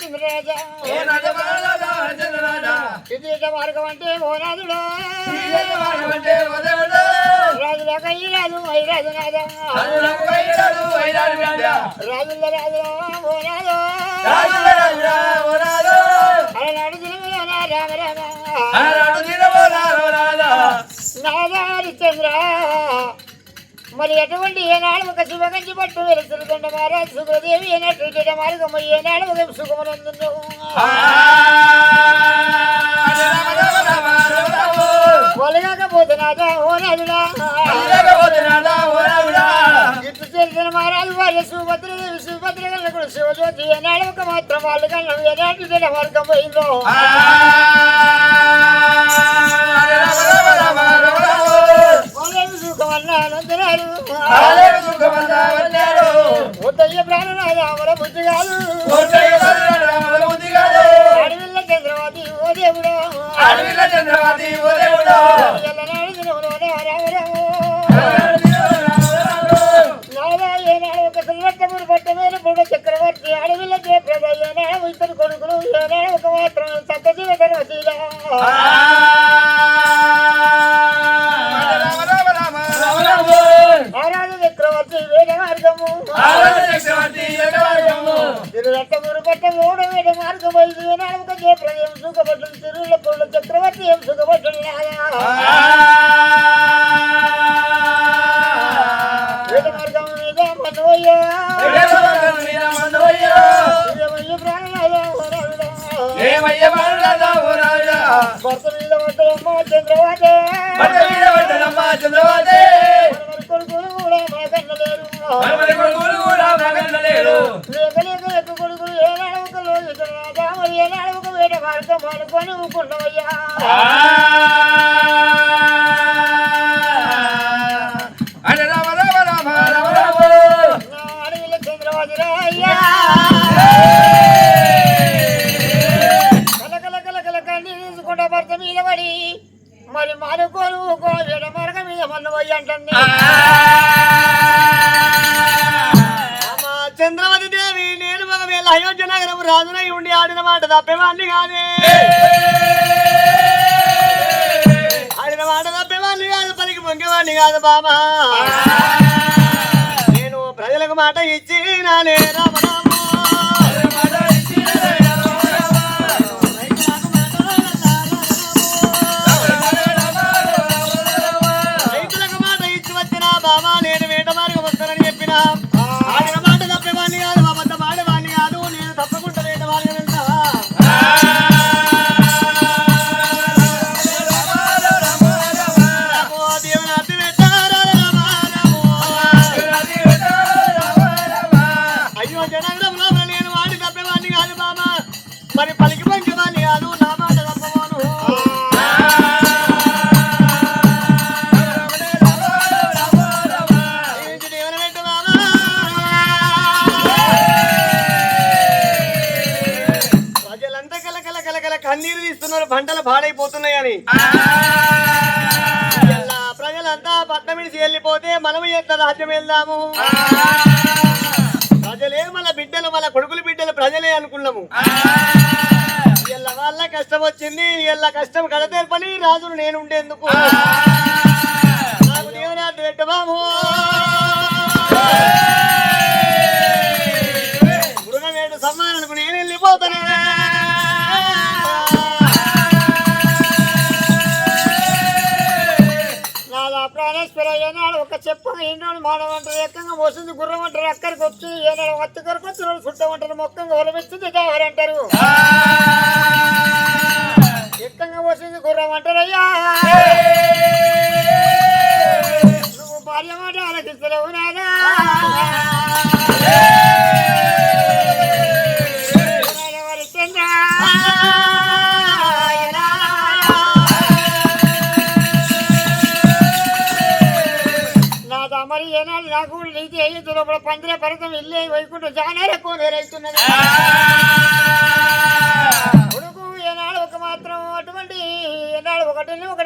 హరిశ్చంద్రరాజా విదేశ మార్గం అంటే ఓ రాజుడా రాజుల కయ్యరాజు వైరాజు నాదా రాజుల రాజులా ఓ రాజు అలనాడు దినములోనా రామ నాదా హరిశ్చంద్ర మరి ఎటువంటి ఏనాడు ఒక శుభగంచి పట్టు వెలుస్తుండ మహారాజు సుఖదేవి ఏనాడు మార్గం ఏనాడు ఒక సుఖమనందు ఒలగకపోతున్నాదా ఓ రాజుడా ఇటు చేసిన మహారాజు వాళ్ళ సుభద్ర కూడా శివజ్యోతి ఏనాడు ఒక మాత్రం వాళ్ళు కన్నా ఏనాడు మార్గం పోయిందో ఉదయ ప్రాణనాథ బుద్ధి కాదు అడవిల్ల చంద్రవతి ఓ దేవుడు ఎల్లనాడు దినములోనే రామరాము ఏనాడు ఒక శ్రీరత్నములు పట్టమేరు బుడ చక్రవర్తి అడవిల్ల జయప్రద ఏనాడు ఇద్దరు కొడుకులు ఏనాడు ఒక మాత్రం సత్యజీవ ధర్మశీల చక్రవర్తి వేద మార్గము తిరురట్టమురు పట్ట మూడు వేద మార్గం ఐదు ఏనాడు జయప్రదం సుఖపడ్డు తిరుల పొల్ల చక్రవర్తి ఏం సుఖపడ్డు వేద మార్గం మీద మనవయ్యా భర్త మీద పడ్డమ్మ చంద్రవాదే కొడుకులు కూడా మా కన్నలేరు లేక కొడుకులు ఏనాడు మరి ఏనాడు ఒక వేట మార్గం అనుకొని ఊకుంటామయ్యా అడవిలో చంద్రవాది రాయ్యా కలకల కన్నీ తీసుకుంటా భర్త మీద పడి మరి మారుకోలు వేట మార్గం మీద మన్నవయ్య అంటుంది చంద్రవతి దేవి నేను మగవేళ అయోధ్య నగరం రాజునై ఉండి ఆడిన మాట తప్పేవాడిని కాదే ఆడిన మాట తప్పేవాడిని కాదు పలికి పొంగేవాడిని కాదు బామా నేను ప్రజలకు మాట ఇచ్చి నానే రామరామ రైతులకు మాట ఇచ్చి వచ్చిన బామా నేను వేట మార్గం వస్తానని చెప్పిన ఆడిన మాట తప్పేవాడిని కాదు అబద్ధం ఆడేవాడిని కాదు నేను తప్పకుండా వేట మార్గం వెళ్తా అయ్యో జనగ్రంలో నేను వాడి తప్పేవాడిని కాదు బామా మరి పలికి పంకేవాడిని కాదు నా మాట తప్పవాను ప్రజలంతా కలకల కన్నీరు తీస్తున్నారు పంటలు పాడైపోతున్నాయని ప్రజలంతా పట్నం విడిచి వెళ్ళిపోతే మనము ఎంత రాజ్యం వెళ్దాము ప్రజలే మన బిడ్డలు మన కొడుకులు బిడ్డలు ప్రజలే అనుకున్నాము ఎల్ల వాళ్ళ కష్టం వచ్చింది ఎల్ల కష్టం కడతేర్పని రాజును నేను ఉండేందుకు నాకు దేవనాథ్ పెట్టబాము మృగవేటు సమ్మానానికి నేను వెళ్ళిపోతాను ప్రాణేశ్వర ఏనాడు ఒక చెప్ప ఏనాడు మానవంటారు ఎక్కంగా మోసింది గుర్రం అంటారు అక్కడికి వచ్చి ఏనాడు వత్తి కొరకు వచ్చిన చుట్టమంటారు మొక్కంగా ఒలమిస్తుంది దేవరు అంటారు ఎక్కంగా మోసింది గుర్రం అంటారయ్యా నువ్వు భార్య మాట ఆలోచిస్తలేవు నాదా మరి ఏనాడు నాకు నీతి అయ్యింది లోపల పందిరే పరతం వెళ్ళి వైకుంఠం చాలా ఎక్కువ వేరైతున్నది కొడుకు ఏనాడు ఒక మాత్రం అటువంటి ఏనాడు ఒకటి వెళ్ళి 3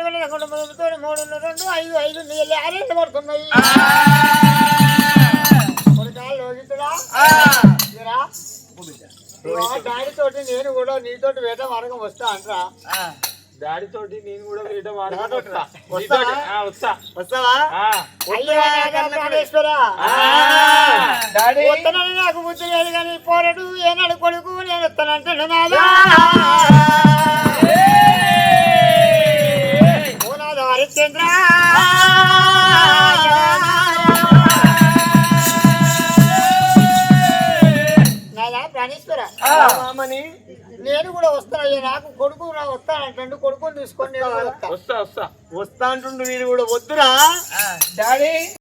2 5 5 నీళ్ళు 6 పడుతున్నాయి కొడుకాలు లోగితుడా డాడీ తోటి నేను కూడా నీతోటి వేట మార్గం వస్తా అంటరా డాడీ తోటి నేను కూడా వేయడం వస్తావా డాడీ వస్తానని నాకు బుద్ధి లేదు కానీ పోరడు ఏనాడు కొడుకు నేను వస్తానంటాడు నాదా హరిశ్చంద్ర నాదా ప్రాణేశ్వర మామని నేను కూడా వస్తాను నాకు కొడుకు నా వస్తానంటాడు కొడుకుని తీసుకొని నేను కూడా వస్తా వస్తా వస్తా అంటుండు వీడు కూడా వద్దురా డాడీ